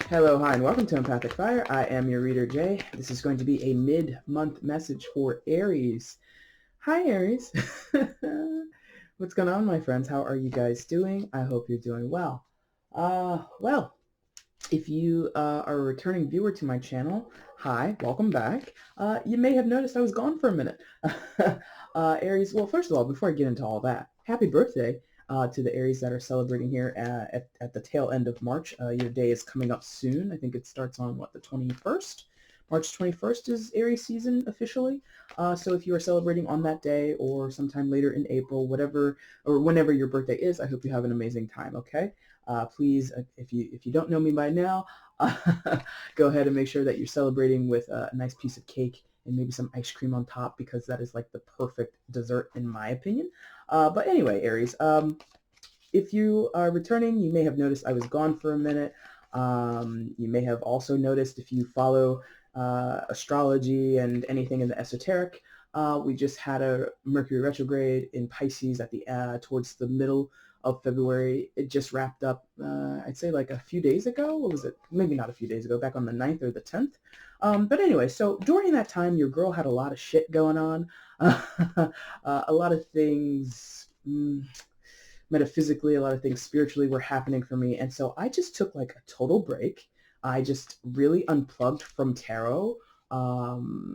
Hello, hi, and welcome to EmpathicFire. I am your reader, Jay. This is going to be a mid-month message for Aries. Hi, Aries. What's going on, my friends? How are you guys doing? I hope you're doing well. Well, if you are a returning viewer to my channel, hi, welcome back. You may have noticed I was gone for a minute. Aries, well, first of all, before I get into all that, happy birthday to the Aries that are celebrating here at the tail end of March. Your day is coming up soon. I think it starts on, what, the 21st? March 21st is Aries season officially. So if you are celebrating on that day or sometime later in April, whatever or whenever your birthday is, I hope you have an amazing time, okay? Please, if you don't know me by now, go ahead and make sure that you're celebrating with a nice piece of cake and maybe some ice cream on top, because that is like the perfect dessert in my opinion. But anyway, Aries, if you are returning, you may have noticed I was gone for a minute. You may have also noticed, if you follow astrology and anything in the esoteric, we just had a Mercury retrograde in Pisces at the towards the middle of February. It just wrapped up, I'd say like a few days ago. What was it? Maybe not a few days ago, back on the 9th or the 10th. But anyway, so during that time, your girl had a lot of shit going on. A lot of things, metaphysically, a lot of things spiritually were happening for me. And so I just took like a total break. I just really unplugged from tarot.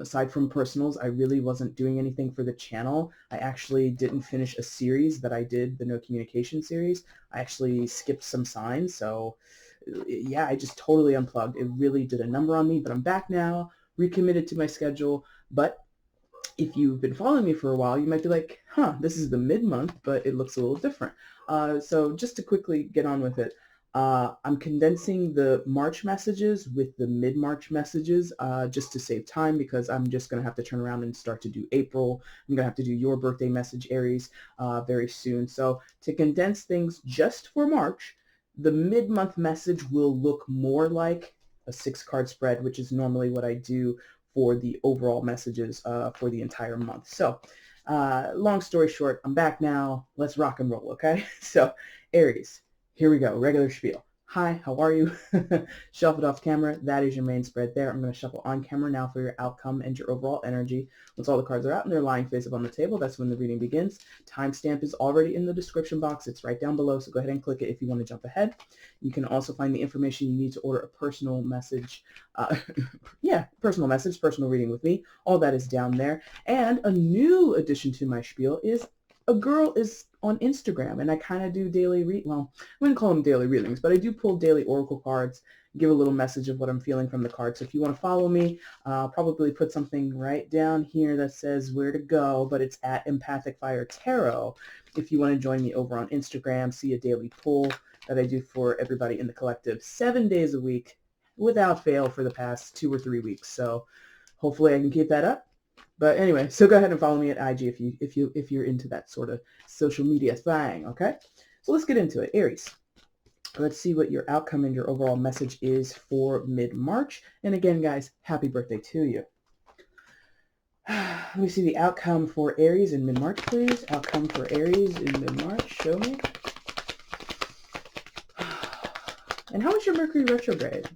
Aside from personals, I really wasn't doing anything for the channel. I actually didn't finish a series that I did, the No Communication series. I actually skipped some signs. So yeah, I just totally unplugged. It really did a number on me, but I'm back now, recommitted to my schedule. But if you've been following me for a while, you might be like, huh, this is the mid-month, but it looks a little different. So just to quickly get on with it, I'm condensing the March messages with the mid-March messages just to save time, because I'm just going to have to turn around and start to do April. I'm going to have to do your birthday message, Aries, very soon. So to condense things just for March, the mid-month message will look more like a 6-card spread, which is normally what I do for the overall messages for the entire month. So long story short, I'm back now. Let's rock and roll, okay? So Aries, here we go. Regular spiel. Hi, how are you? Shuffle it off camera. That is your main spread there. I'm going to shuffle on camera now for your outcome and your overall energy. Once all the cards are out and they're lying face up on the table, that's when the reading begins. Timestamp is already in the description box. It's right down below, so go ahead and click it if you want to jump ahead. You can also find the information you need to order a personal message. Personal message, personal reading with me. All that is down there. And a new addition to my spiel is a girl is on Instagram, and I kind of do daily well, I wouldn't call them daily readings, but I do pull daily oracle cards, give a little message of what I'm feeling from the cards. So if you want to follow me, I'll probably put something right down here that says where to go, but it's at EmpathicFire Tarot. If you want to join me over on Instagram, see a daily pull that I do for everybody in the collective 7 days a week without fail for the past 2 or 3 weeks. So hopefully I can keep that up. But anyway, so go ahead and follow me at IG if you're into that sort of social media thing, okay? So let's get into it. Aries, let's see what your outcome and your overall message is for mid-March. And again, guys, happy birthday to you. Let me see the outcome for Aries in mid-March, please. Outcome for Aries in mid-March. Show me. And how was your Mercury retrograde?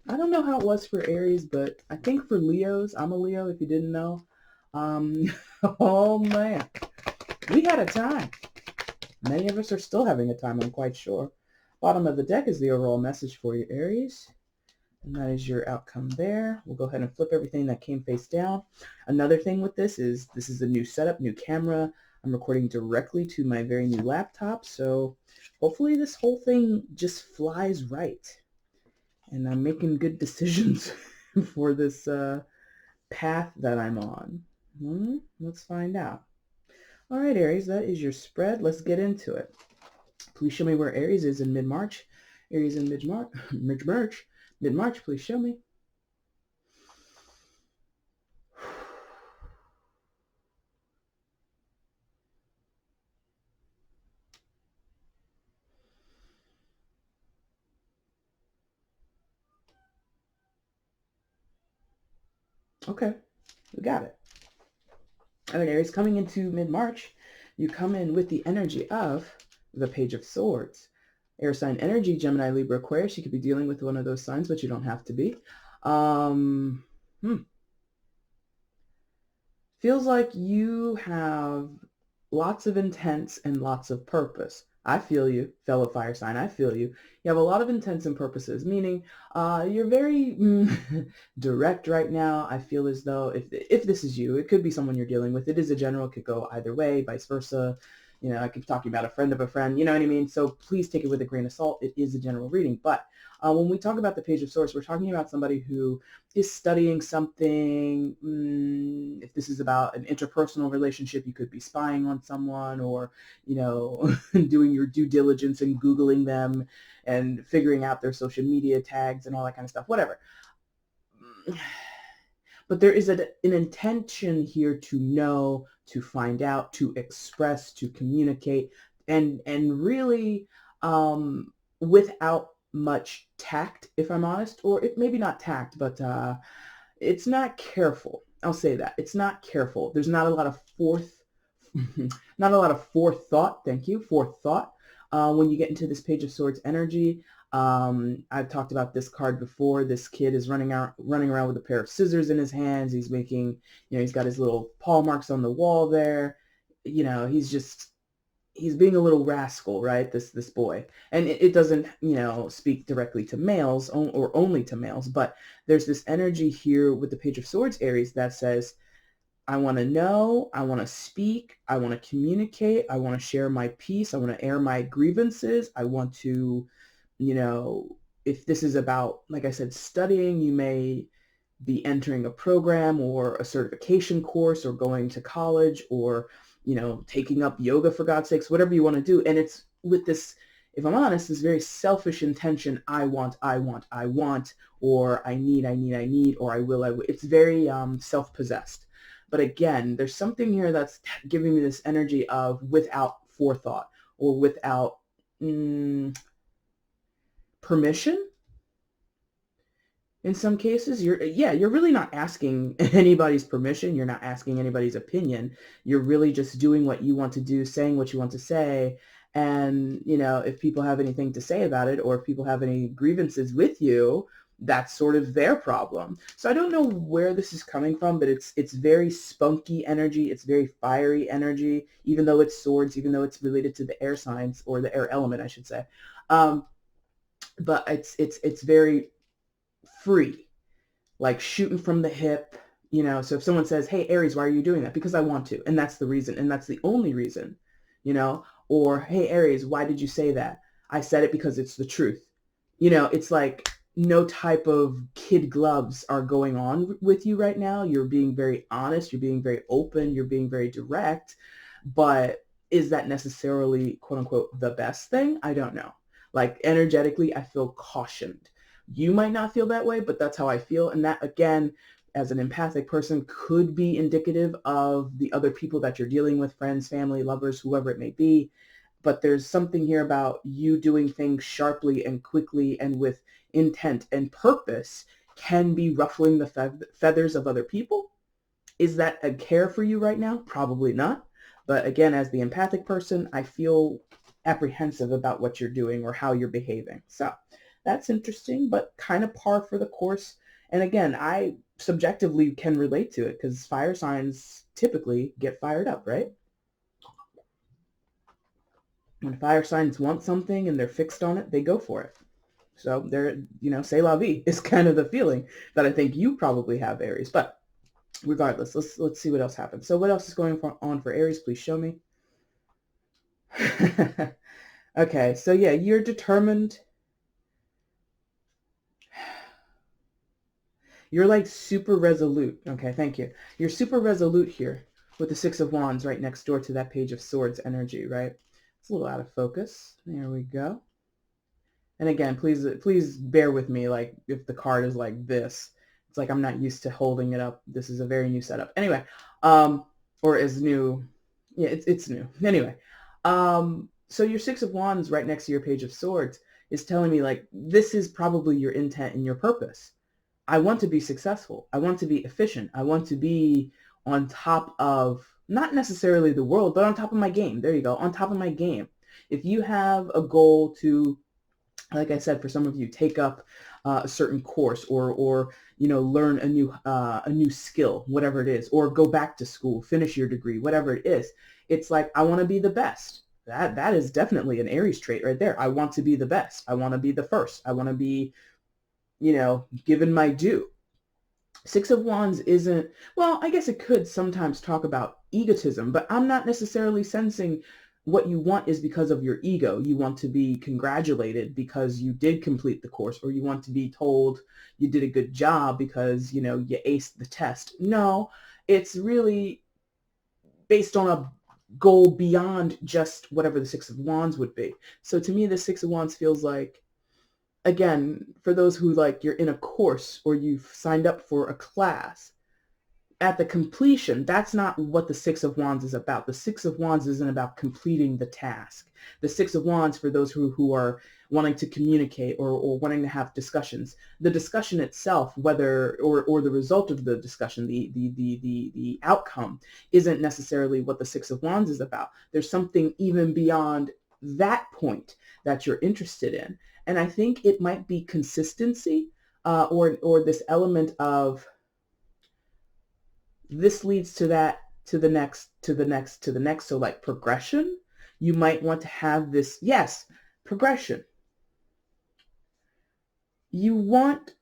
I don't know how it was for Aries, but I think for Leos, I'm a Leo if you didn't know. Oh man, we had a time. Many of us are still having a time, I'm quite sure. Bottom of the deck is the overall message for you, Aries. And that is your outcome there. We'll go ahead and flip everything that came face down. Another thing with this is a new setup, new camera. I'm recording directly to my very new laptop, so hopefully this whole thing just flies right. And I'm making good decisions for this path that I'm on. Let's find out. All right, Aries, that is your spread. Let's get into it. Please show me where Aries is in mid-March. Aries in mid-March, mid-March, please show me. Okay, we got it. All right, Aries, coming into mid-March, you come in with the energy of the Page of Swords. air sign energy, Gemini, Libra, Aquarius. You could be dealing with one of those signs, but you don't have to be. Feels like you have lots of intents and lots of purpose. I feel you, fellow fire sign. I feel you. You have a lot of intents and purposes, meaning you're very direct right now. I feel as though if this is you, it could be someone you're dealing with. It is a general, it could go either way, vice versa. You know, I could be talking about a friend of a friend, you know what I mean? So please take it with a grain of salt. It is a general reading. But when we talk about the Page of Swords, we're talking about somebody who is studying something. If this is about an interpersonal relationship, you could be spying on someone, or, you know, doing your due diligence and Googling them and figuring out their social media tags and all that kind of stuff, whatever. But there is an intention here to know, to find out, to express, to communicate, and really without much tact, if I'm honest, or it maybe not tact, but it's not careful. I'll say that. It's not careful. There's not a lot of not a lot of forethought. Thank you. Forethought. When you get into this Page of Swords energy, I've talked about this card before. This kid is running around with a pair of scissors in his hands. He's making, you know, he's got his little paw marks on the wall there. You know, he's being a little rascal, right? This boy. And it doesn't, you know, speak directly to males or only to males, but there's this energy here with the Page of Swords, Aries, that says, I want to know, I want to speak, I want to communicate, I want to share my peace, I want to air my grievances, I want to, you know, if this is about, like I said, studying, you may be entering a program or a certification course or going to college or, you know, taking up yoga, for God's sakes, whatever you want to do. And it's with this, if I'm honest, this very selfish intention, I want, or I need, or I will. It's very self-possessed. But again, there's something here that's giving me this energy of without forethought or without permission. In some cases, you're really not asking anybody's permission. You're not asking anybody's opinion. You're really just doing what you want to do, saying what you want to say. And, you know, if people have anything to say about it, or if people have any grievances with you, that's sort of their problem. So I don't know where this is coming from, but it's very spunky energy. It's very fiery energy, even though it's swords, even though it's related to the air signs, or the air element, I should say. But it's very free, like shooting from the hip, you know. So if someone says, hey, Aries, why are you doing that? Because I want to, and that's the reason, and that's the only reason, you know. Or, hey, Aries, why did you say that? I said it because it's the truth. You know, it's like no type of kid gloves are going on with you right now. You're being very honest, you're being very open, you're being very direct. But is that necessarily, quote unquote, the best thing? I don't know. Like, energetically, I feel cautioned. You might not feel that way, but that's how I feel. And that, again, as an empathic person, could be indicative of the other people that you're dealing with, friends, family, lovers, whoever it may be. But there's something here about you doing things sharply and quickly and with intent and purpose can be ruffling the feathers of other people. Is that a care for you right now? Probably not. But again, as the empathic person, I feel apprehensive about what you're doing or how you're behaving. So that's interesting, but kind of par for the course. And again, I subjectively can relate to it because fire signs typically get fired up, right? When fire signs want something and they're fixed on it, they go for it. So they're, you know, c'est la vie is kind of the feeling that I think you probably have, Aries. But regardless, let's see what else happens. So what else is going on for Aries? Please show me. Okay, so yeah, you're determined. You're like super resolute. Okay, thank you. You're super resolute here with the Six of Wands right next door to that Page of Swords energy, right? It's a little out of focus. There we go. And again, please bear with me. Like, if the card is like this, it's like I'm not used to holding it up. This is a very new setup. Anyway, or is new. Yeah, it's new. Anyway, so your Six of Wands right next to your Page of Swords is telling me, like, this is probably your intent and your purpose. I want to be successful. I want to be efficient. I want to be on top of, not necessarily the world, but on top of my game. There you go, on top of my game. If you have a goal to like I said, for some of you, take up a certain course, or learn a new skill, whatever it is, or go back to school, finish your degree, whatever it is. It's like, I want to be the best. That is definitely an Aries trait right there. I want to be the best. I want to be the first. I want to be, given my due. Six of Wands isn't, well, I guess it could sometimes talk about egotism, but I'm not necessarily sensing what you want is because of your ego. You want to be congratulated because you did complete the course, or you want to be told you did a good job because, you aced the test. No, it's really based on a goal beyond just whatever the Six of Wands would be. So to me, the Six of Wands feels like, again, for those who, like, you're in a course or you've signed up for a class, at the completion, that's not what the Six of Wands is about. The Six of Wands isn't about completing the task. The Six of Wands, for those who are wanting to communicate, or wanting to have discussions, the discussion itself, whether, or the result of the discussion, the outcome, isn't necessarily what the Six of Wands is about. There's something even beyond that point that you're interested in. And I think it might be consistency, or this element of, this leads to that, to the next, to the next, to the next. So like progression, you might want to have this, yes, progression. You want,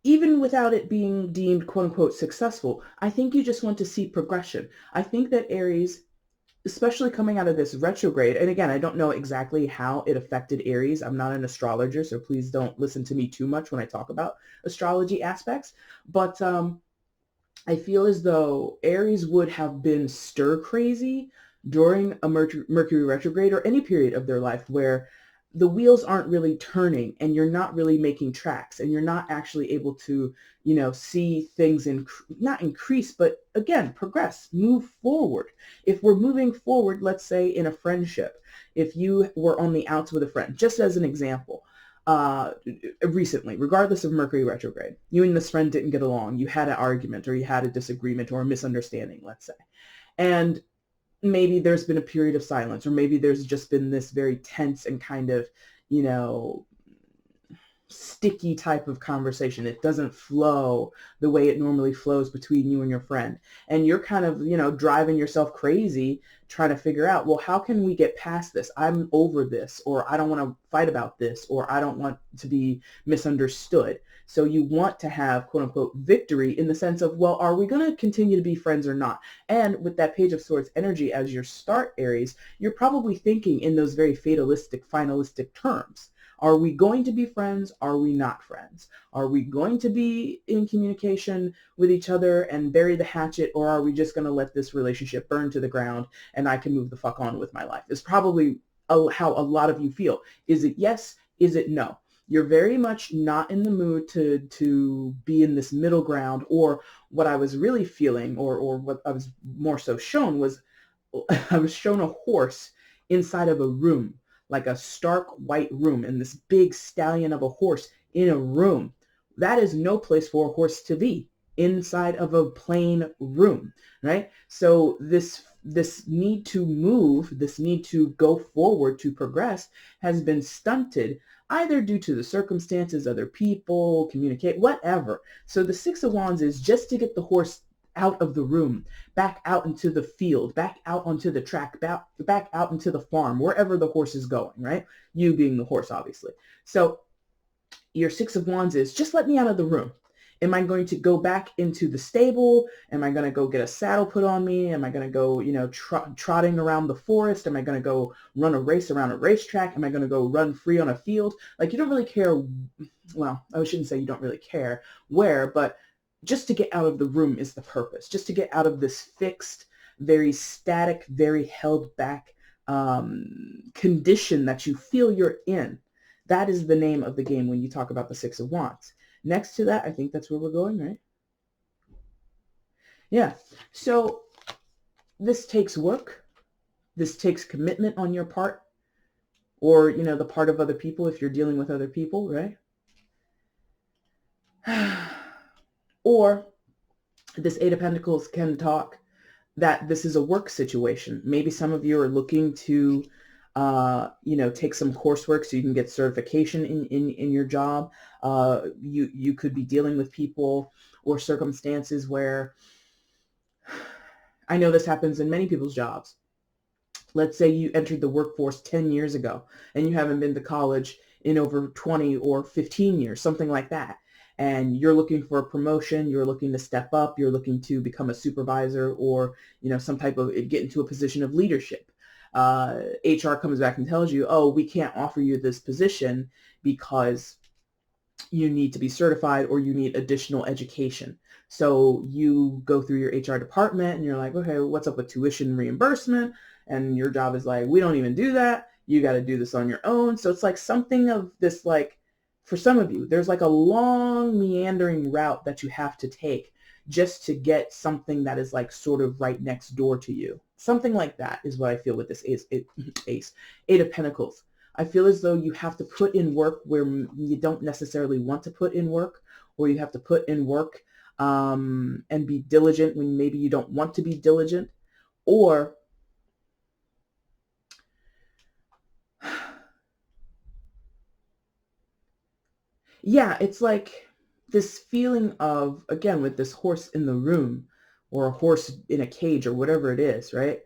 even without it being deemed quote unquote successful, I think you just want to see progression. I think that Aries, especially coming out of this retrograde, and again, I don't know exactly how it affected Aries. I'm not an astrologer, so please don't listen to me too much when I talk about astrology aspects. But I feel as though Aries would have been stir crazy during a Mercury retrograde, or any period of their life where the wheels aren't really turning and you're not really making tracks, and you're not actually able to, see things not increase, but again, progress, move forward. If we're moving forward, let's say in a friendship, if you were on the outs with a friend, just as an example, recently, regardless of Mercury retrograde, you and this friend didn't get along, you had an argument, or you had a disagreement, or a misunderstanding, let's say, and maybe there's been a period of silence, or maybe there's just been this very tense and kind of, you know, sticky type of conversation. It doesn't flow the way it normally flows between you and your friend. And you're kind of, driving yourself crazy trying to figure out, well, how can we get past this? I'm over this, or I don't want to fight about this, or I don't want to be misunderstood. So you want to have quote unquote victory, in the sense of, well, are we going to continue to be friends or not? And with that Page of Swords energy as your start, Aries, you're probably thinking in those very fatalistic, finalistic terms. Are we going to be friends? Are we not friends? Are we going to be in communication with each other and bury the hatchet, or are we just going to let this relationship burn to the ground and I can move the fuck on with my life? It's probably how a lot of you feel. Is it yes? Is it no? You're very much not in the mood to be in this middle ground. Or what I was really feeling, or what I was more so shown was, I was shown a horse inside of a room, like a stark white room, and this big stallion of a horse in a room. That is no place for a horse to be, inside of a plain room, right? So this need to move, this need to go forward, to progress, has been stunted, either due to the circumstances, other people, communicate, whatever. So the Six of Wands is just to get the horse out of the room, back out into the field, back out onto the track, back out into the farm, wherever the horse is going, right? You being the horse, obviously. So your Six of Wands is, just let me out of the room. Am I going to go back into the stable? Am I going to go get a saddle put on me? Am I going to go, trotting around the forest? Am I going to go run a race around a racetrack? Am I going to go run free on a field? Like, you don't really care. Well, I shouldn't say you don't really care where, but just to get out of the room is the purpose. Just to get out of this fixed, very static, very held back condition that you feel you're in. That is the name of the game when you talk about the Six of Wands. Next to that, I think that's where we're going, right? Yeah. So this takes work. This takes commitment on your part, or, the part of other people if you're dealing with other people, right? Or this Eight of Pentacles can talk that this is a work situation. Maybe some of you are looking to take some coursework so you can get certification in your job. You could be dealing with people or circumstances where, I know this happens in many people's jobs. Let's say you entered the workforce 10 years ago and you haven't been to college in over 20 or 15 years, something like that. And you're looking for a promotion, you're looking to step up, you're looking to become a supervisor or, some type of, get into a position of leadership. HR comes back and tells you, oh, we can't offer you this position because you need to be certified or you need additional education. So you go through your HR department and you're like, okay, what's up with tuition reimbursement? And your job is like, we don't even do that. You got to do this on your own. So it's like something of this, like, for some of you, there's like a long meandering route that you have to take just to get something that is like sort of right next door to you. Something like that is what I feel with this Eight of Pentacles. I feel as though you have to put in work where you don't necessarily want to put in work, or you have to put in work and be diligent when maybe you don't want to be diligent, or yeah, it's like this feeling of, again, with this horse in the room or a horse in a cage or whatever it is, right?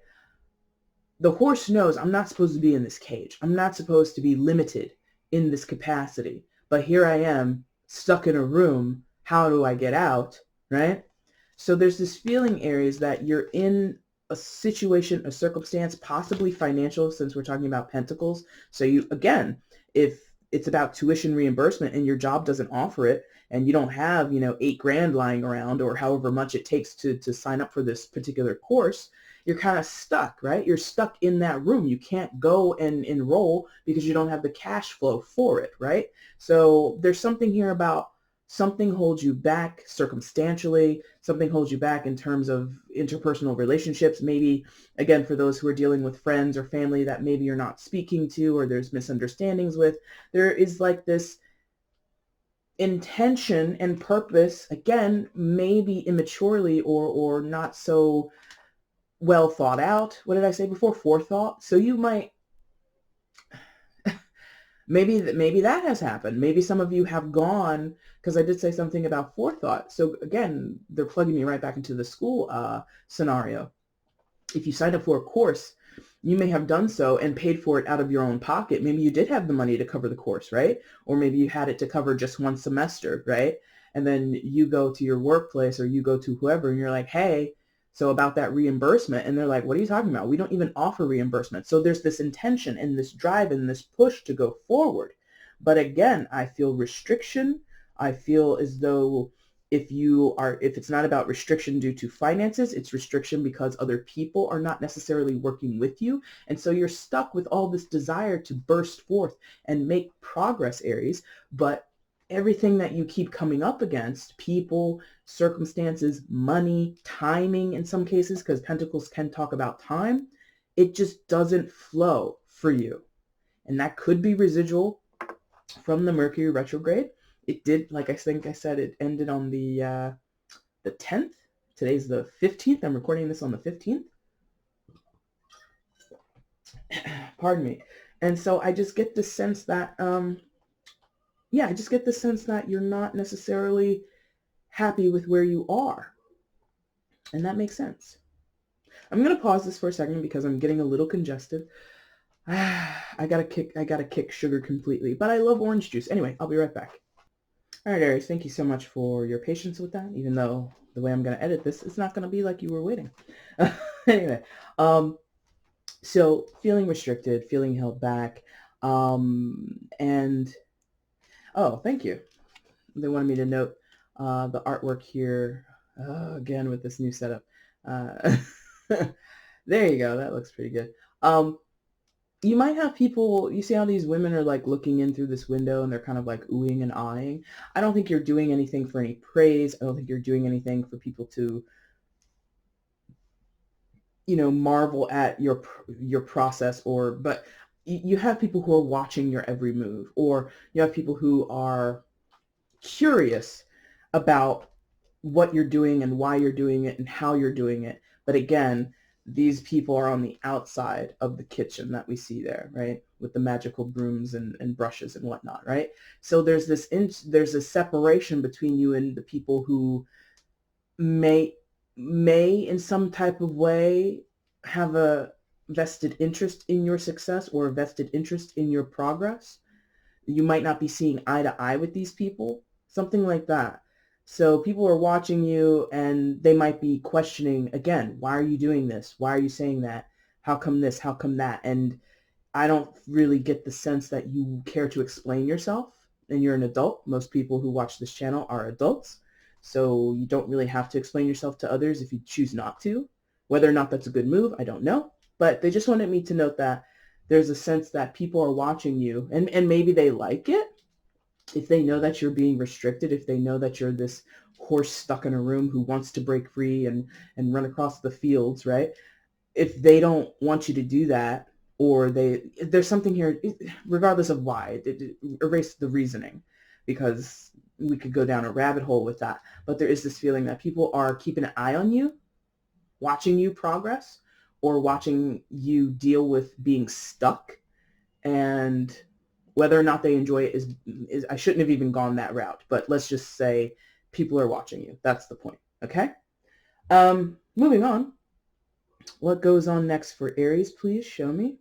The horse knows I'm not supposed to be in this cage. I'm not supposed to be limited in this capacity. But here I am stuck in a room. How do I get out? Right? So there's this feeling, Aries, that you're in a situation, a circumstance, possibly financial, since we're talking about pentacles. So you, again, if it's about tuition reimbursement and your job doesn't offer it and you don't have, $8,000 lying around or however much it takes to sign up for this particular course, you're kind of stuck, right? You're stuck in that room. You can't go and enroll because you don't have the cash flow for it, right? So there's something here about something holds you back circumstantially, something holds you back in terms of interpersonal relationships. Maybe, again, for those who are dealing with friends or family that maybe you're not speaking to or there's misunderstandings with, there is like this intention and purpose, again, maybe immaturely or not so well thought out. What did I say before? Forethought. So you might, maybe that has happened. Maybe some of you have gone, because I did say something about forethought. So again, they're plugging me right back into the school scenario. If you signed up for a course, you may have done so and paid for it out of your own pocket. Maybe you did have the money to cover the course, right? Or maybe you had it to cover just one semester, right? And then you go to your workplace or you go to whoever and you're like, hey, so about that reimbursement. And they're like, what are you talking about? We don't even offer reimbursement. So there's this intention and this drive and this push to go forward. But again, I feel restriction. I feel as though if it's not about restriction due to finances, it's restriction because other people are not necessarily working with you. And so you're stuck with all this desire to burst forth and make progress, Aries. But everything that you keep coming up against, people, circumstances, money, timing in some cases, because Pentacles can talk about time, it just doesn't flow for you. And that could be residual from the Mercury retrograde. It did, like I think I said, it ended on the 10th. Today's the 15th. I'm recording this on the 15th. Pardon me. And so I just get the sense that, I just get the sense that you're not necessarily happy with where you are. And that makes sense. I'm going to pause this for a second because I'm getting a little congested. I gotta kick sugar completely, but I love orange juice. Anyway, I'll be right back. All right, Aries, thank you so much for your patience with that, even though the way I'm going to edit this, it's not going to be like you were waiting. Anyway, so feeling restricted, feeling held back, and, oh, thank you. They wanted me to note the artwork here, again, with this new setup. There you go. That looks pretty good. You might have people, you see how these women are like looking in through this window and they're kind of like oohing and eyeing. I don't think you're doing anything for any praise. I don't think you're doing anything for people to, marvel at your process, but you have people who are watching your every move, or you have people who are curious about what you're doing and why you're doing it and how you're doing it. But again, these people are on the outside of the kitchen that we see there, right? With the magical brooms and brushes and whatnot, right? So there's a separation between you and the people who may in some type of way have a vested interest in your success or a vested interest in your progress. You might not be seeing eye to eye with these people, something like that. So people are watching you and they might be questioning again, why are you doing this? Why are you saying that? How come this? How come that? And I don't really get the sense that you care to explain yourself, and you're an adult. Most people who watch this channel are adults. So you don't really have to explain yourself to others if you choose not to. Whether or not that's a good move, I don't know. But they just wanted me to note that there's a sense that people are watching you, and maybe they like it if they know that you're being restricted, if they know that you're this horse stuck in a room who wants to break free and run across the fields, right? If they don't want you to do that, or there's something here, regardless of why, erase the reasoning, because we could go down a rabbit hole with that. But there is this feeling that people are keeping an eye on you, watching you progress, or watching you deal with being stuck. And whether or not they enjoy it is I shouldn't have even gone that route, but let's just say people are watching you. That's the point. Okay. Moving on. What goes on next for Aries? Please show me.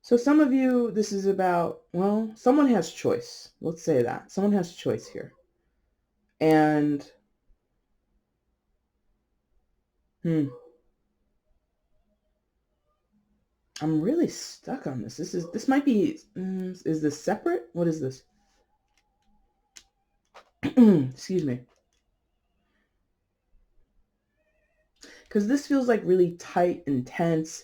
So some of you, this is about, well, someone has choice. Let's say that. Someone has choice here. And, I'm really stuck on this. This might be, is this separate? What is this? Excuse me. Because this feels like really tight and tense.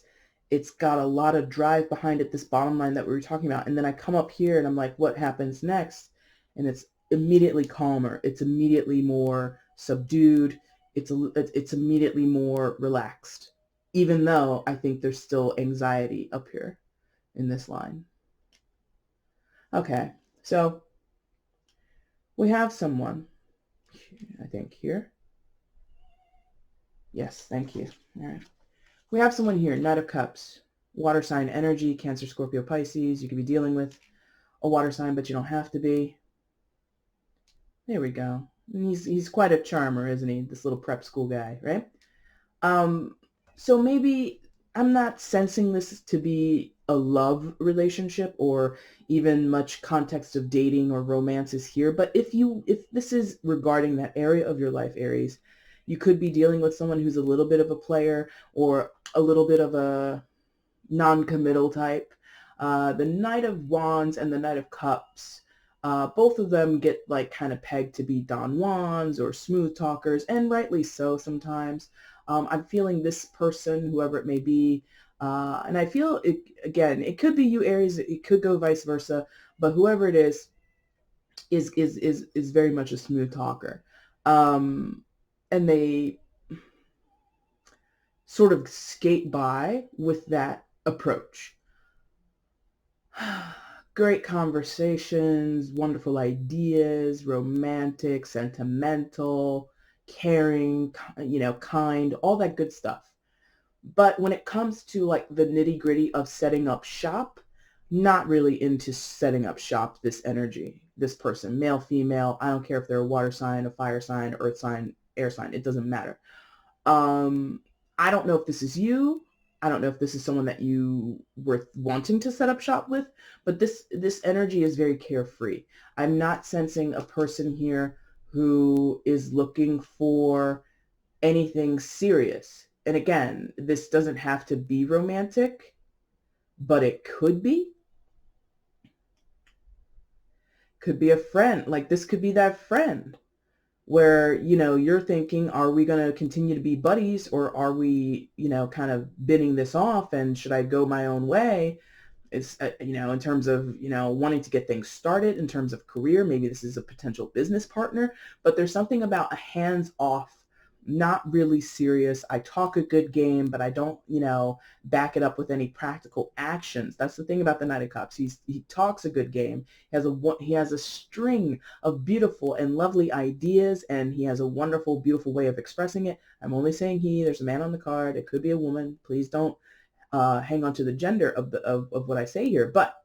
It's got a lot of drive behind it, this bottom line that we were talking about. And then I come up here and I'm like, what happens next? And it's immediately calmer. It's immediately more subdued. It's immediately more relaxed, even though I think there's still anxiety up here in this line. Okay, so we have someone, I think, here. Yes, thank you. All right. We have someone here, Knight of Cups, water sign energy, Cancer, Scorpio, Pisces. You could be dealing with a water sign, but you don't have to be. There we go. And he's quite a charmer, isn't he? This little prep school guy, right? So maybe I'm not sensing this to be a love relationship or even much context of dating or romance is here. But if this is regarding that area of your life, Aries, you could be dealing with someone who's a little bit of a player or a little bit of a non-committal type. The Knight of Wands and the Knight of Cups, both of them get like kind of pegged to be Don Juans or smooth talkers, and rightly so sometimes. I'm feeling this person, whoever it may be, and I feel it again. It could be you, Aries. It could go vice versa, but whoever it is very much a smooth talker, and they sort of skate by with that approach. Great conversations, wonderful ideas, romantic, sentimental, caring, kind, all that good stuff. But when it comes to like the nitty gritty of setting up shop, not really into setting up shop, this energy, this person, male, female, I don't care if they're a water sign, a fire sign, earth sign, air sign, it doesn't matter. I don't know if this is you. I don't know if this is someone that you were wanting to set up shop with, but this energy is very carefree. I'm not sensing a person here who is looking for anything serious. And again, this doesn't have to be romantic, but it could be. Could be a friend. Like this could be that friend where, you're thinking, are we going to continue to be buddies, or are we, kind of bidding this off, and should I go my own way? It's, in terms of, wanting to get things started, in terms of career, maybe this is a potential business partner, but there's something about a hands-off not really serious. I talk a good game, but I don't, back it up with any practical actions. That's the thing about the Knight of Cups. He talks a good game. He has a string of beautiful and lovely ideas, and he has a wonderful, beautiful way of expressing it. I'm only saying he. There's a man on the card. It could be a woman. Please don't hang on to the gender of what I say here. But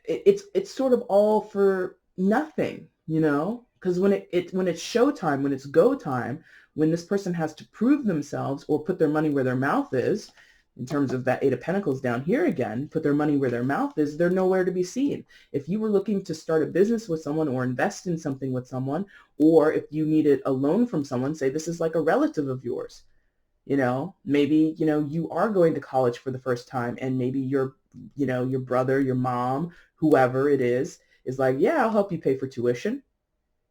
it's sort of all for nothing, because when it's showtime, when it's go time, when this person has to prove themselves or put their money where their mouth is, in terms of that Eight of Pentacles down here again, put their money where their mouth is, they're nowhere to be seen. If you were looking to start a business with someone or invest in something with someone, or if you needed a loan from someone, say this is like a relative of yours, maybe, you are going to college for the first time, and maybe your brother, your mom, whoever it is like, yeah, I'll help you pay for tuition.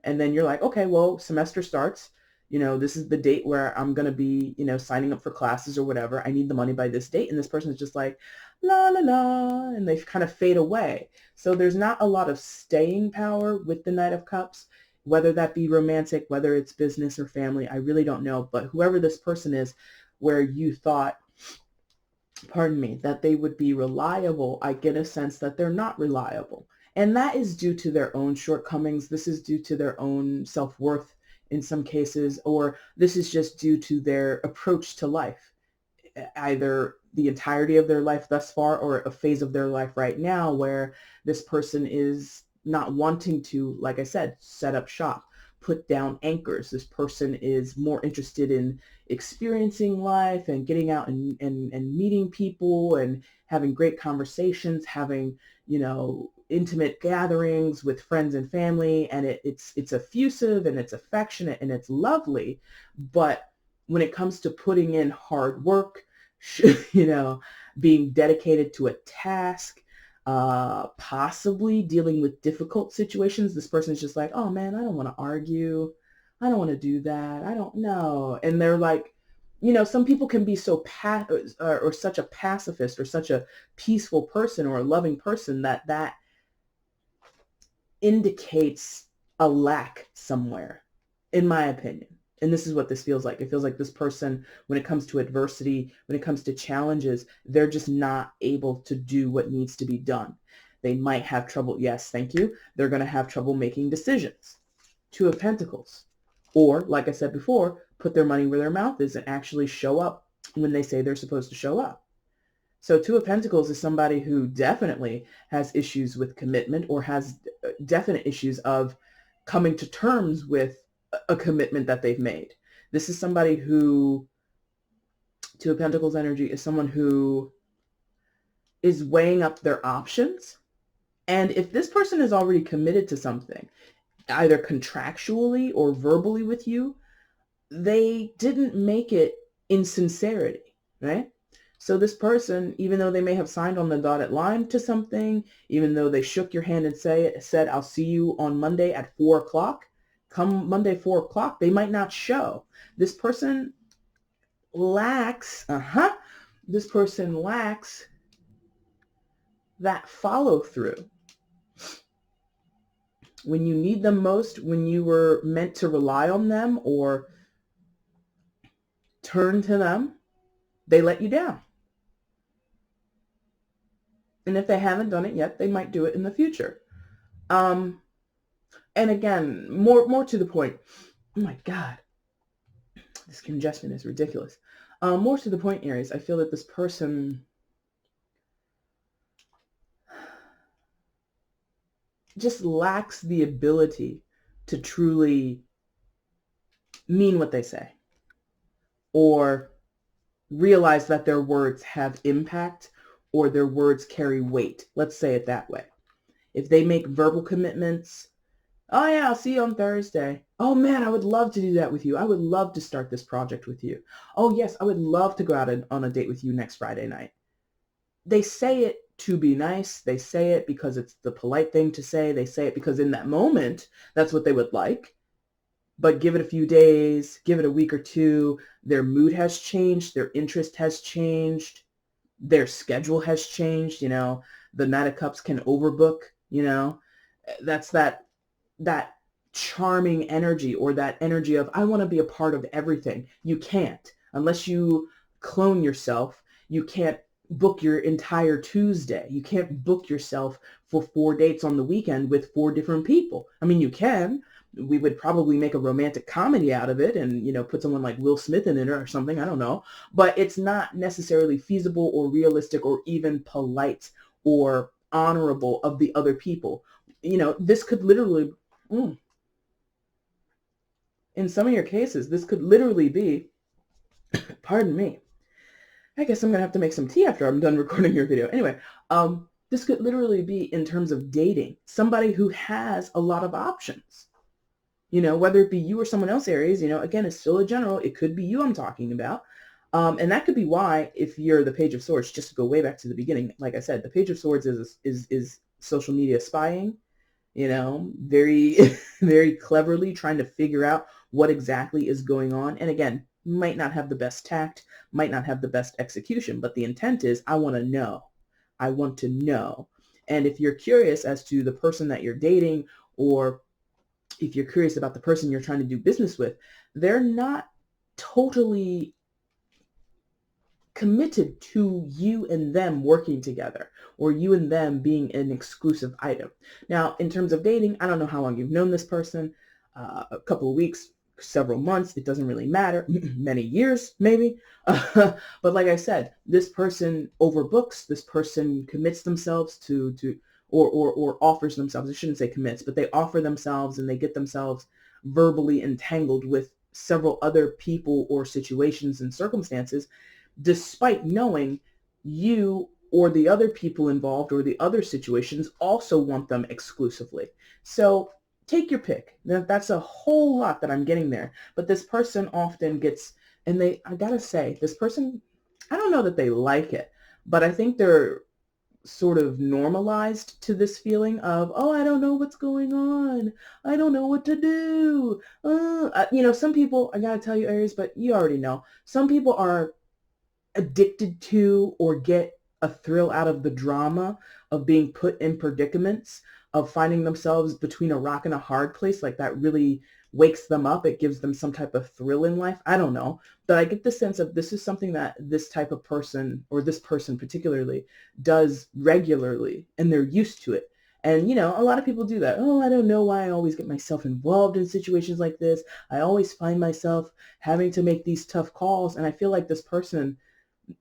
And then you're like, okay, well, semester starts, this is the date where I'm going to be, signing up for classes or whatever. I need the money by this date. And this person is just like, la, la, la, and they kind of fade away. So there's not a lot of staying power with the Knight of Cups, whether that be romantic, whether it's business or family, I really don't know. But whoever this person is, where you thought, pardon me, that they would be reliable, I get a sense that they're not reliable. And that is due to their own shortcomings. This is due to their own self-worth in some cases, or this is just due to their approach to life, either the entirety of their life thus far or a phase of their life right now where this person is not wanting to, like I said, set up shop, put down anchors. This person is more interested in experiencing life and getting out and meeting people and having great conversations, having, intimate gatherings with friends and family. And it's effusive and it's affectionate and it's lovely. But when it comes to putting in hard work, being dedicated to a task, possibly dealing with difficult situations, this person is just like, oh man, I don't want to argue. I don't want to do that. I don't know. And they're like, some people can be so or such a pacifist or such a peaceful person or a loving person that indicates a lack somewhere, in my opinion. And this is what this feels like. It feels like this person, when it comes to adversity, when it comes to challenges, they're just not able to do what needs to be done. They might have trouble. Yes, thank you. They're going to have trouble making decisions. Two of Pentacles. Or, like I said before, put their money where their mouth is and actually show up when they say they're supposed to show up. So Two of Pentacles is somebody who definitely has issues with commitment or has definite issues of coming to terms with a commitment that they've made. This is somebody who, Two of Pentacles energy, is someone who is weighing up their options. And if this person is already committed to something, either contractually or verbally with you, they didn't make it in sincerity, right? So this person, even though they may have signed on the dotted line to something, even though they shook your hand and said, I'll see you on Monday at 4 o'clock, come Monday, 4 o'clock, they might not show. This person lacks, that follow through. When you need them most, when you were meant to rely on them or turn to them, they let you down. And if they haven't done it yet, they might do it in the future. And again, more to the point. Oh my God, this congestion is ridiculous. More to the point, Aries, I feel that this person just lacks the ability to truly mean what they say or realize that their words have impact or their words carry weight. Let's say it that way. If they make verbal commitments, oh yeah, I'll see you on Thursday. Oh man, I would love to do that with you. I would love to start this project with you. Oh yes, I would love to go out on a date with you next Friday night. They say it to be nice. They say it because it's the polite thing to say. They say it because in that moment, that's what they would like. But give it a few days, give it a week or two, their mood has changed, their interest has changed, their schedule has changed. The Knight of Cups can overbook, that's that charming energy or that energy of, I want to be a part of everything. You can't. Unless you clone yourself, you can't book your entire Tuesday. You can't book yourself for 4 dates on the weekend with 4 different people. I mean, you can. We would probably make a romantic comedy out of it and, put someone like Will Smith in it or something. I don't know. But it's not necessarily feasible or realistic or even polite or honorable of the other people. This could literally, in some of your cases, this could literally be, pardon me, I guess I'm going to have to make some tea after I'm done recording your video. Anyway, this could literally be in terms of dating, somebody who has a lot of options. Whether it be you or someone else, Aries, again, it's still a general. It could be you I'm talking about. And that could be why, if you're the Page of Swords, just to go way back to the beginning, like I said, the Page of Swords is social media spying, very, very cleverly trying to figure out what exactly is going on. And again, might not have the best tact, might not have the best execution, but the intent is, I want to know. I want to know. And if you're curious as to the person that you're dating, or if you're curious about the person you're trying to do business with, they're not totally committed to you and them working together, or you and them being an exclusive item. Now, in terms of dating, I don't know how long you've known this person, a couple of weeks, several months, it doesn't really matter, many years maybe. But like I said, this person overbooks, this person commits themselves or offers themselves, I shouldn't say commits, but they offer themselves and they get themselves verbally entangled with several other people or situations and circumstances, despite knowing you or the other people involved or the other situations also want them exclusively. So take your pick. That's a whole lot that I'm getting there. But this person often gets, and I gotta say, this person, I don't know that they like it, but I think they're sort of normalized to this feeling of, oh, I don't know what's going on. I don't know what to do. Some people, I gotta tell you, Aries, but you already know, some people are addicted to or get a thrill out of the drama of being put in predicaments, of finding themselves between a rock and a hard place. Like, that really wakes them up. It gives them some type of thrill in life. I don't know. But I get the sense of this is something that this type of person, or this person particularly, does regularly, and they're used to it. And, a lot of people do that. Oh, I don't know why I always get myself involved in situations like this. I always find myself having to make these tough calls. And I feel like this person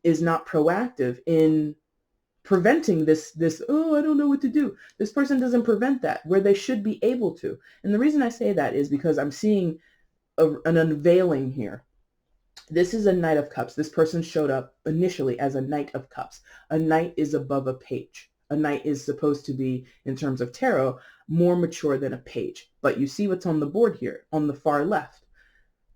is not proactive in preventing this, oh, I don't know what to do. This person doesn't prevent that where they should be able to. And the reason I say that is because I'm seeing an unveiling here. This is a Knight of Cups. This person showed up initially as a Knight of Cups. A knight is above a page. A knight is supposed to be, in terms of tarot, more mature than a page. But you see what's on the board here on the far left.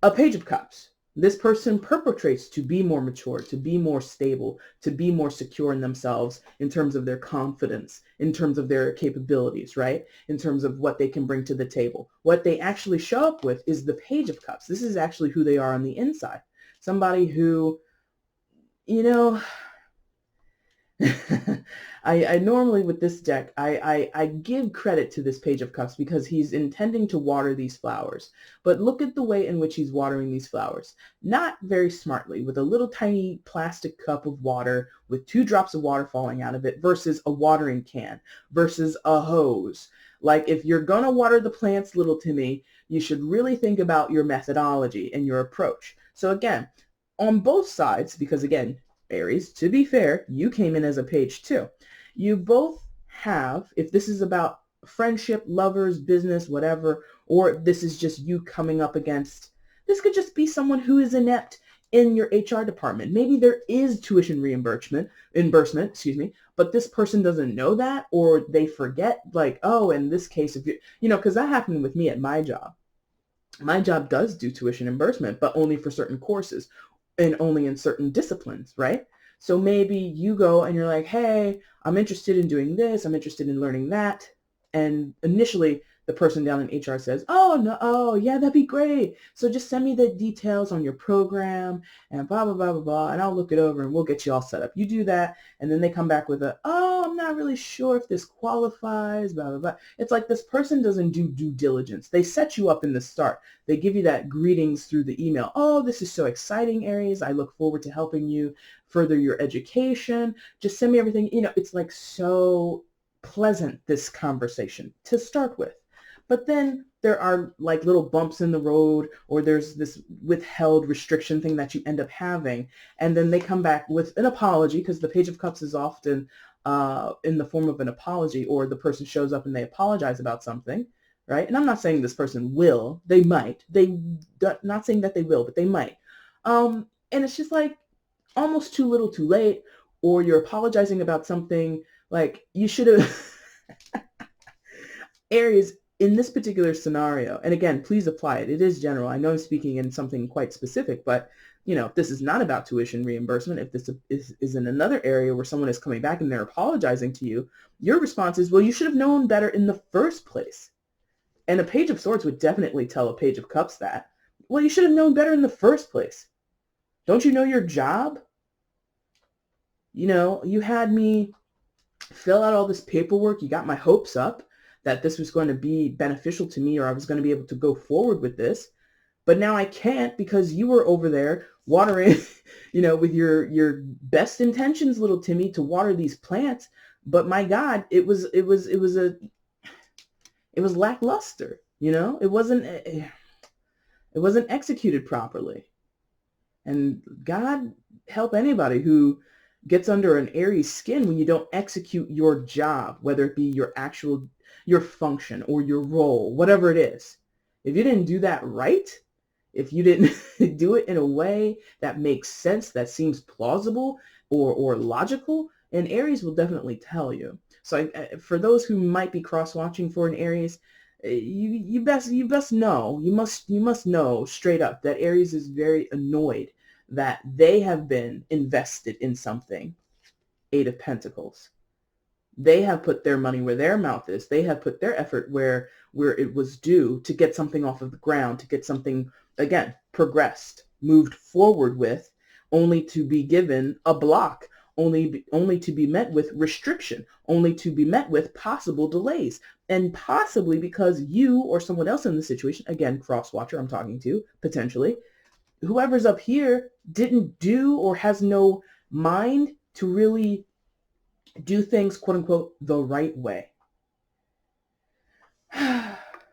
A Page of Cups. This person perpetrates to be more mature, to be more stable, to be more secure in themselves in terms of their confidence, in terms of their capabilities, right? In terms of what they can bring to the table. What they actually show up with is the Page of Cups. This is actually who they are on the inside. Somebody who, I normally with this deck, I give credit to this Page of Cups because he's intending to water these flowers. But look at the way in which he's watering these flowers. Not very smartly, with a little tiny plastic cup of water with 2 drops of water falling out of it, versus a watering can, versus a hose. Like, if you're going to water the plants, little Timmy, you should really think about your methodology and your approach. So again, on both sides, because again, Aries, to be fair, you came in as a page too. You both have, if this is about friendship, lovers, business, whatever, or if this is just you coming up against, this could just be someone who is inept in your HR department. Maybe there is tuition reimbursement, but this person doesn't know that, or they forget, like, oh, in this case, if because that happened with me at my job. My job does do tuition reimbursement, but only for certain courses and only in certain disciplines, right? So maybe you go and you're like, hey, I'm interested in doing this. I'm interested in learning that. And initially the person down in HR says, oh, no, oh, yeah, that'd be great. So just send me the details on your program and blah, blah, blah, blah, blah, and I'll look it over and we'll get you all set up. You do that, and then they come back with oh, I'm not really sure if this qualifies, blah, blah, blah. It's like this person doesn't do due diligence. They set you up in the start. They give you that greetings through the email. Oh, this is so exciting, Aries. I look forward to helping you further your education. Just send me everything. It's like so pleasant, this conversation to start with. But then there are like little bumps in the road, or there's this withheld restriction thing that you end up having. And then they come back with an apology, because the Page of Cups is often in the form of an apology, or the person shows up and they apologize about something, right? And I'm not saying this person will. They might. Not saying that they will, but they might. And it's just like almost too little too late, or you're apologizing about something like you should have. Aries, in this particular scenario, and again, please apply it. It is general. I know I'm speaking in something quite specific, but if this is not about tuition reimbursement, if this is in another area where someone is coming back and they're apologizing to you, your response is, well, you should have known better in the first place. And a Page of Swords would definitely tell a Page of Cups that. Well, you should have known better in the first place. Don't you know your job? You had me fill out all this paperwork. You got my hopes up that this was going to be beneficial to me, or I was going to be able to go forward with this. But now I can't, because you were over there watering, with your best intentions, little Timmy, to water these plants. But my God, it was lackluster. It wasn't executed properly. And God help anybody who gets under an Aries skin when you don't execute your job, whether it be your function or your role, whatever it is. If you didn't do that right, if you didn't do it in a way that makes sense, that seems plausible or logical, an Aries will definitely tell you. So for those who might be cross-watching for an Aries, you must know straight up that Aries is very annoyed that they have been invested in something. 8 of Pentacles. They have put their money where their mouth is. They have put their effort where it was due to get something off of the ground, to get something, again, progressed, moved forward with, only to be given a block, only to be met with restriction, only to be met with possible delays. And possibly because you or someone else in the situation, again, cross-watcher I'm talking to, potentially, whoever's up here didn't do or has no mind to really do things, quote unquote, the right way.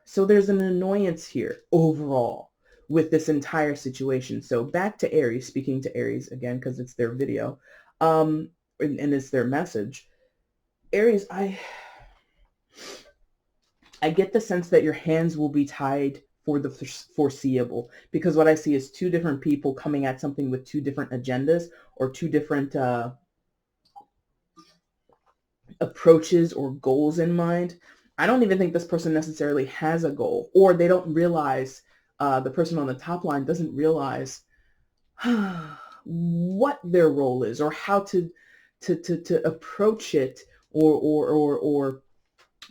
So there's an annoyance here overall with this entire situation. So back to Aries, speaking to Aries again, because it's their video, and it's their message. Aries, I get the sense that your hands will be tied for the foreseeable, because what I see is 2 different people coming at something with 2 different agendas, or 2 different approaches or goals in mind. I don't even think this person necessarily has a goal, or they don't realize, the person on the top line doesn't realize what their role is, or how to approach it, or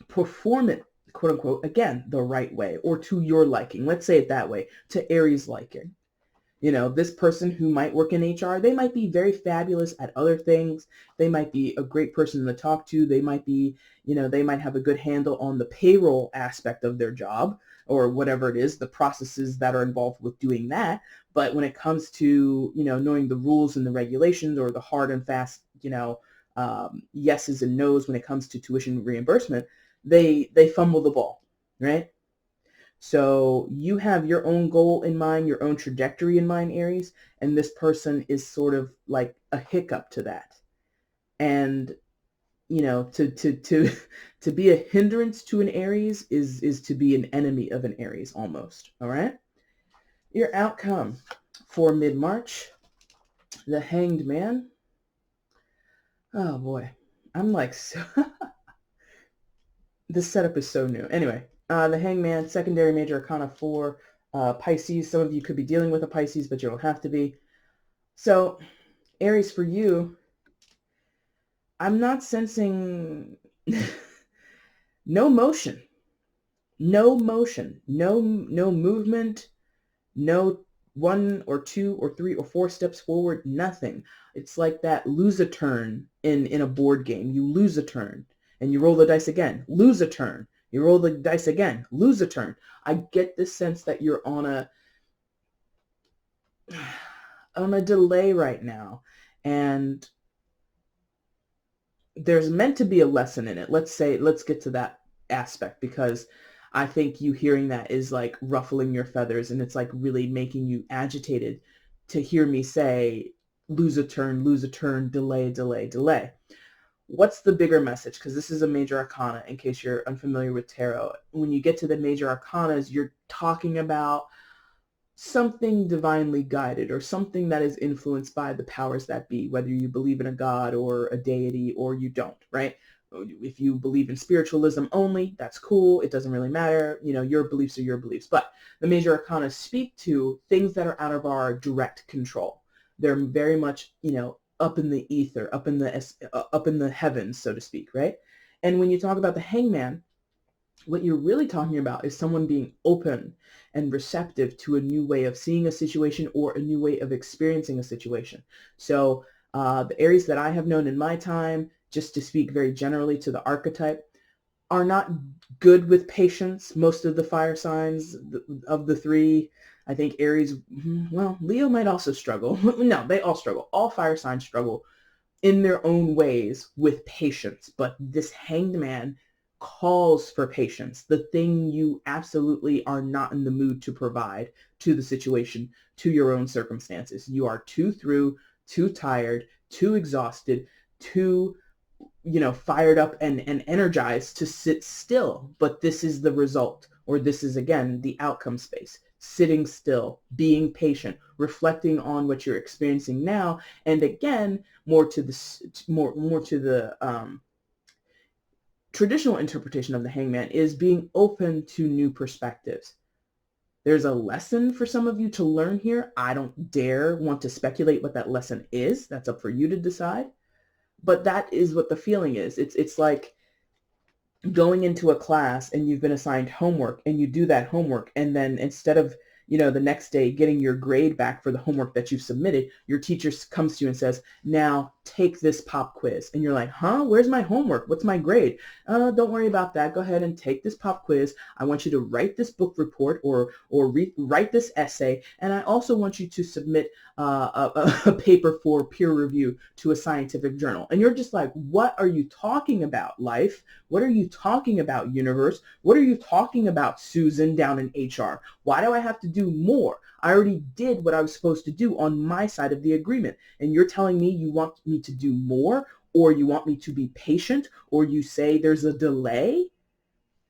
perform it, quote unquote, again, the right way, or to your liking. Let's say it that way, to Aries liking. This person who might work in HR, they might be very fabulous at other things. They might be a great person to talk to. They might be, they might have a good handle on the payroll aspect of their job, or whatever it is, the processes that are involved with doing that. But when it comes to, knowing the rules and the regulations, or the hard and fast, yeses and nos when it comes to tuition reimbursement, they fumble the ball, right? So you have your own goal in mind, your own trajectory in mind, Aries, and this person is sort of like a hiccup to that. And, to be a hindrance to an Aries is to be an enemy of an Aries almost. All right. Your outcome for mid-March, the Hanged Man. Oh boy. I'm like, so this setup is so new. Anyway, the Hangman, secondary major arcana 4, Pisces. Some of you could be dealing with a Pisces, but you don't have to be. So, Aries, for you, I'm not sensing no motion. No motion, no movement, no 1 or 2 or 3 or 4 steps forward, nothing. It's like that lose a turn in a board game. You lose a turn and you roll the dice again, lose a turn. You roll the dice again, lose a turn. I get this sense that you're on a delay right now, and there's meant to be a lesson in it. Let's get to that aspect, because I think you hearing that is like ruffling your feathers, and it's like really making you agitated to hear me say lose a turn, delay, delay, delay. What's the bigger message? Because this is a major arcana, in case you're unfamiliar with tarot. When you get to the major arcanas, you're talking about something divinely guided, or something that is influenced by the powers that be, whether you believe in a god or a deity or you don't, right? If you believe in spiritualism only, that's cool. It doesn't really matter. Your beliefs are your beliefs. But the major arcana speak to things that are out of our direct control. They're very much, up in the ether, up in the heavens, so to speak, right? And when you talk about the hangman, what you're really talking about is someone being open and receptive to a new way of seeing a situation or a new way of experiencing a situation. So the Aries that I have known in my time, just to speak very generally to the archetype, are not good with patience. Most of the fire signs of the three, I think Aries, well, Leo might also struggle. No, they all struggle. All fire signs struggle in their own ways with patience. But this hanged man calls for patience, the thing you absolutely are not in the mood to provide to the situation, to your own circumstances. You are too through, too tired, too exhausted, too fired up and energized to sit still. But this is the result, or this is again the outcome space. Sitting still, being patient, reflecting on what you're experiencing now, and again, more to the traditional interpretation of the hangman is being open to new perspectives. There's a lesson for some of you to learn here. I don't dare want to speculate what that lesson is. That's up for you to decide. But that is what the feeling is. It's like going into a class and you've been assigned homework, and you do that homework, and then instead of the next day getting your grade back for the homework that you've submitted, your teacher comes to you and says, now take this pop quiz. And you're like, huh, where's my homework? What's my grade? Don't worry about that. Go ahead and take this pop quiz. I want you to write this book report, or write this essay. And I also want you to submit a paper for peer review to a scientific journal. And you're just like, what are you talking about, life? What are you talking about, universe? What are you talking about, Susan down in HR? Why do I have to do more? I already did what I was supposed to do on my side of the agreement. And you're telling me you want me to do more, or you want me to be patient, or you say there's a delay,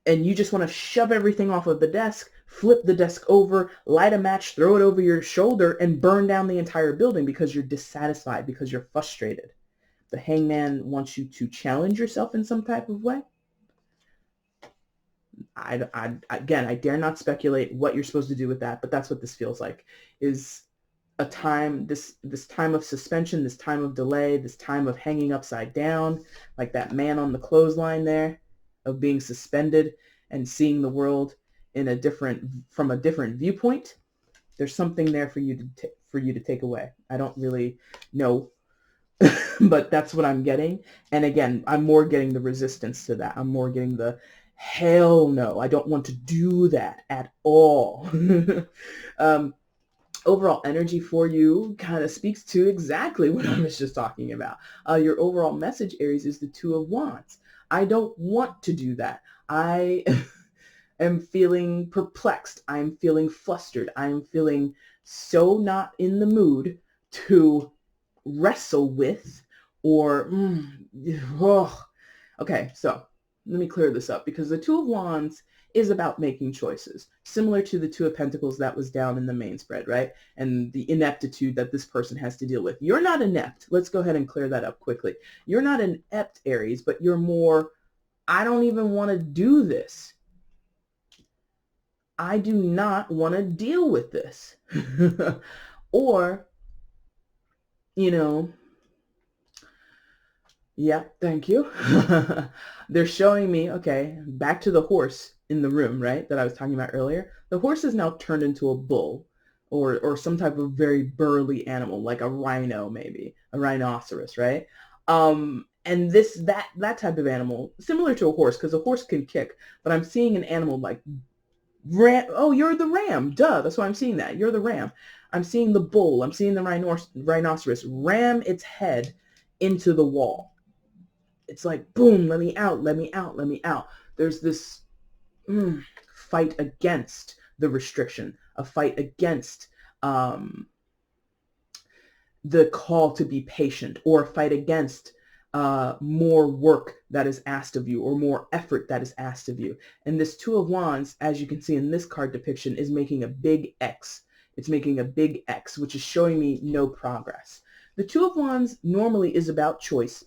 and you just want to shove everything off of the desk, flip the desk over, light a match, throw it over your shoulder, and burn down the entire building because you're dissatisfied, because you're frustrated. The hangman wants you to challenge yourself in some type of way. Again, I dare not speculate what you're supposed to do with that, but that's what this feels like, is a time, this time of suspension, this time of delay, this time of hanging upside down, like that man on the clothesline there, of being suspended and seeing the world from a different viewpoint. There's something there for you to take away. I don't really know, but that's what I'm getting. And again, I'm more getting the resistance to that. I'm more getting the hell no, I don't want to do that at all. Overall energy for you kind of speaks to exactly what I was just talking about. Your overall message, Aries, is the Two of Wands. I don't want to do that. I am feeling perplexed. I'm feeling flustered. I'm feeling so not in the mood to wrestle with, or okay, so let me clear this up, because the Two of Wands is about making choices, similar to the Two of Pentacles that was down in the main spread, right? And the ineptitude that this person has to deal with. You're not inept. Let's go ahead and clear that up quickly. You're not inept, Aries, but you're more, I don't even want to do this. I do not want to deal with this. Or, yeah, thank you. They're showing me, okay, back to the horse. in the room, right, that I was talking about earlier, the horse is now turned into a bull or some type of very burly animal, like a rhino, maybe a rhinoceros, right? And that type of animal, similar to a horse, because a horse can kick, but I'm seeing an animal like ram. Oh, you're the ram. Duh. That's why I'm seeing that. You're the ram. I'm seeing the bull. I'm seeing the rhinoceros ram its head into the wall. It's like, boom, let me out, let me out, let me out. There's this fight against the restriction, a fight against the call to be patient, or a fight against more work that is asked of you, or more effort that is asked of you. And this Two of Wands, as you can see in this card depiction, is making a big X. It's making a big X, which is showing me no progress. The Two of Wands normally is about choice.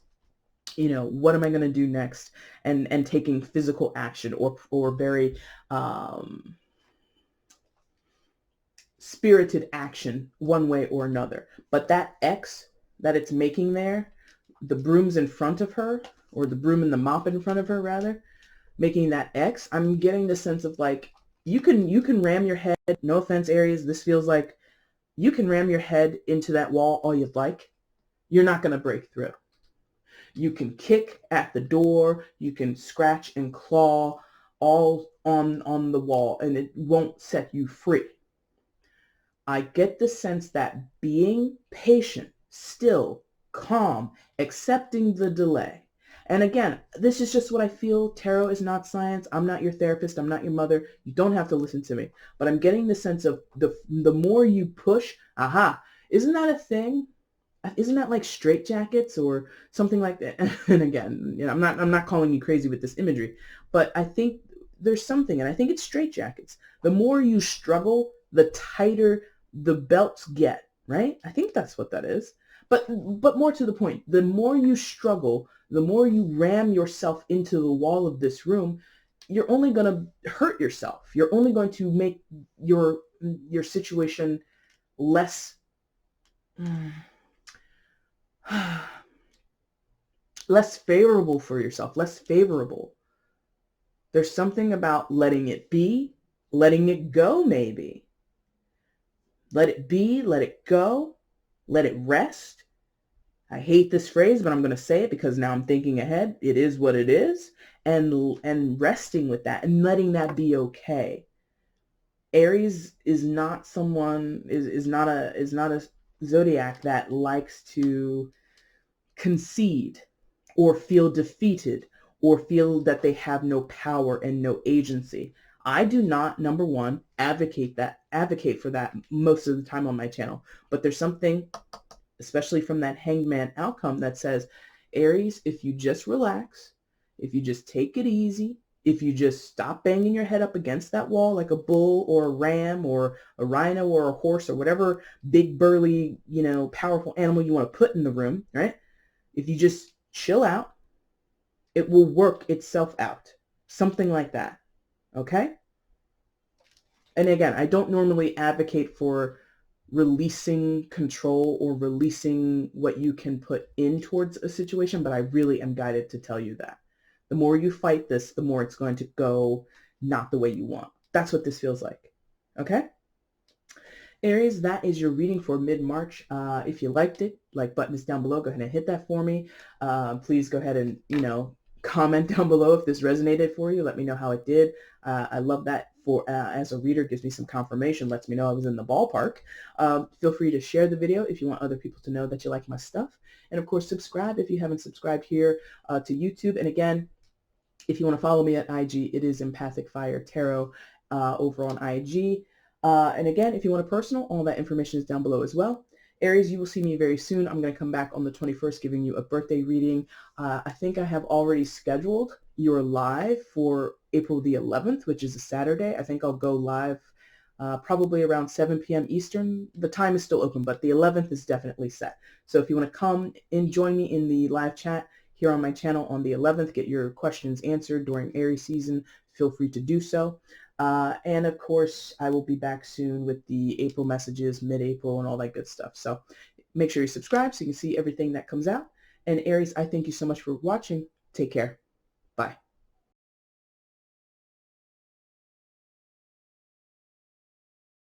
You know, what am I going to do next? And taking physical action, or very spirited action one way or another. But that X that it's making there, the broom's in front of her, or the broom and the mop in front of her rather, making that X, I'm getting the sense of like, you can ram your head, no offense Aries, this feels like you can ram your head into that wall all you'd like. You're not going to break through. You can kick at the door, you can scratch and claw all on the wall, and it won't set you free. I get the sense that being patient, still, calm, accepting the delay. And again, this is just what I feel. Tarot is not science. I'm not your therapist. I'm not your mother. You don't have to listen to me. But I'm getting the sense of the more you push, isn't that a thing? Isn't that like straitjackets or something like that? And again, you know, I'm not calling you crazy with this imagery, but I think there's something, and I think it's straitjackets. The more you struggle, the tighter the belts get, right? I think that's what that is. But more to the point, the more you struggle, the more you ram yourself into the wall of this room, you're only going to hurt yourself. You're only going to make your situation less less favorable for yourself, less favorable. There's something about letting it be, letting it go maybe. Let it be, let it go, let it rest. I hate this phrase, but I'm going to say it because now I'm thinking ahead. It is what it is, and resting with that and letting that be okay. Aries is not someone, is not a zodiac that likes to concede or feel defeated or feel that they have no power and no agency. I do not, number one, advocate for that most of the time on my channel. But there's something, especially from that hangman outcome, that says, Aries, if you just relax, if you just take it easy, if you just stop banging your head up against that wall like a bull or a ram or a rhino or a horse or whatever big burly, you know, powerful animal you want to put in the room, right? If you just chill out, it will work itself out. Something like that. Okay? And again, I don't normally advocate for releasing control or releasing what you can put in towards a situation, but I really am guided to tell you that. The more you fight this, the more it's going to go not the way you want. That's what this feels like. Okay? Aries, that is your reading for mid-March. If you liked it, like button is down below. Go ahead and hit that for me. Please go ahead and, you know, comment down below if this resonated for you. Let me know how it did. I love that for as a reader, gives me some confirmation, lets me know I was in the ballpark. Feel free to share the video if you want other people to know that you like my stuff. And of course, subscribe if you haven't subscribed here to YouTube. And again, if you want to follow me at IG, it is EmpathicFire Tarot over on IG. And again, if you want a personal, all that information is down below as well. Aries, you will see me very soon. I'm going to come back on the 21st giving you a birthday reading. I think I have already scheduled your live for April the 11th, which is a Saturday. I think I'll go live probably around 7 p.m. Eastern. The time is still open, but the 11th is definitely set. So if you want to come and join me in the live chat here on my channel on the 11th, get your questions answered during Aries season, feel free to do so. And of course, I will be back soon with the April messages, mid-April, and all that good stuff. So make sure you subscribe so you can see everything that comes out. And Aries, I thank you so much for watching. Take care.